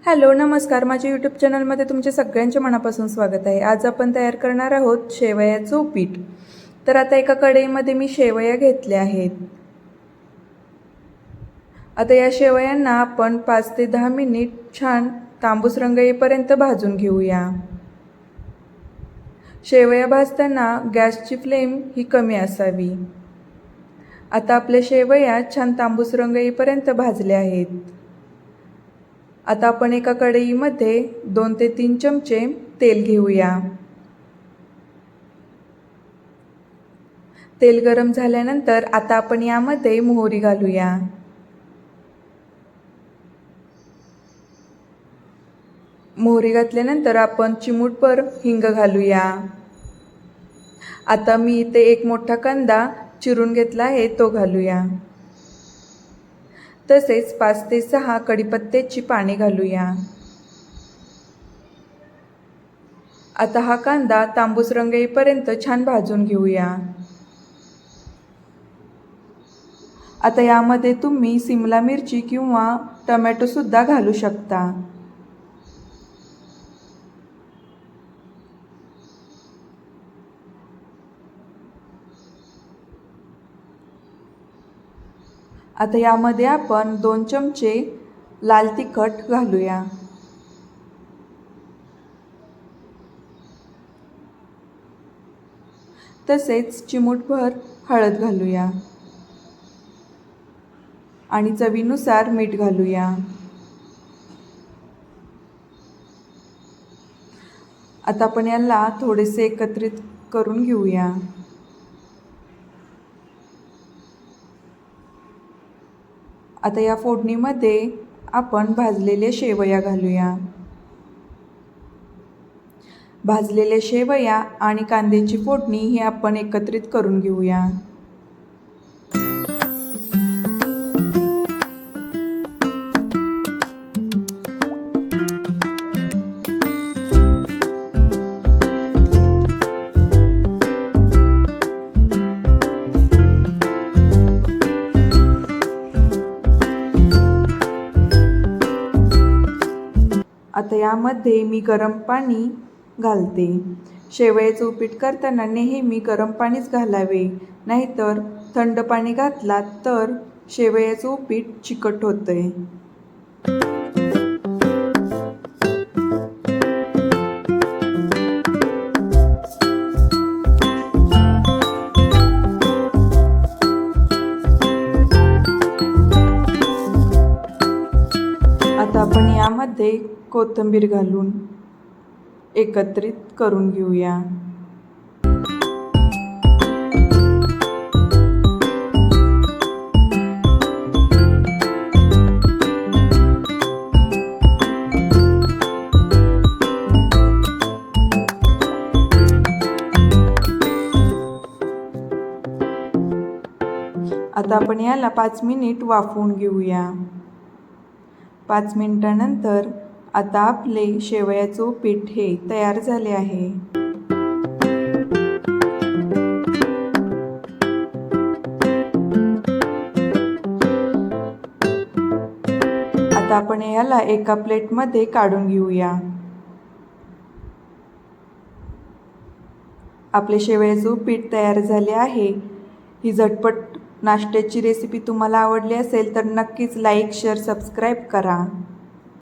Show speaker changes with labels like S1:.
S1: Hello नमस्कार, माझ्या YouTube चॅनलमध्ये तुमचे सगळ्यांचे मनापासून स्वागत आहे। आज आपण तयार करणार आहोत शेवयाचं उपीट। तर आता एका कढईमध्ये मी शेवया घेतल्या आहेत। आता या शेवयांना आपण 5 ते 10 मिनिट छान तांबूस रंग येईपर्यंत भाजून घेऊया। शेवया भाजताना गॅसची फ्लेम ही कमी असावी। आता आपल्या शेवया छान तांबूस रंग येईपर्यंत भाजल्या आहेत। आता आपण एका कढईमध्ये 2 ते 3 चमचे तेल घेऊया। तेल गरम झाल्यानंतर आता आपण यामध्ये मोहरी घालूया। मोहरी घातल्यानंतर आपण चिमूटभर हिंग घालूया। आता मी इथे एक मोठा कांदा चिरून घेतला आहे तो घालूया। तसेच 5 ते 6 कढीपत्त्याची पाने घालूया। आता हा कांदा तांबूस रंग येईपर्यंत छान भाजून घेऊया। आता यामध्ये तुम्ही सिमला मिरची किंवा टोमॅटो सुद्धा घालू शकता। आता यामध्ये आपण 2 चमचे लाल तिखट घालूया। तसेच चिमूटभर हळद घालूया आणि चवीनुसार मीठ घालूया। आता आपण याला थोडेसे एकत्रित करून घेऊया। आता या फोडणीमध्ये आपण भाजलेल्या शेवया घालूया। भाजलेल्या शेवया आणि कांद्याची फोडणी ही आपण एकत्रित करून घेऊया। आता यामध्ये मी गरम पाणी घालते। शेवयाचं उपीट करताना नेहमी गरम पाणीच घालावे, नाहीतर थंड पाणी घातलात तर शेवयाचं उपीट चिकट होतंय। आता आपण यामध्ये कोथिंबीर घालून एकत्रित करून घेऊया। आता आपण याला 5 मिनिट वाफवून घेऊया। 5 मिनिटानंतर आता आपले शेवयाचं उपीट हे तयार झाले आहे। आता आपण याला एका प्लेटमध्ये काढून घेऊया। आपले शेवयाचं उपीट तयार झाले आहे। ही झटपट नाश्त्याची रेसिपी तुम्हाला आवडली असेल तर नक्कीच लाईक, शेअर, सबस्क्राईब करा।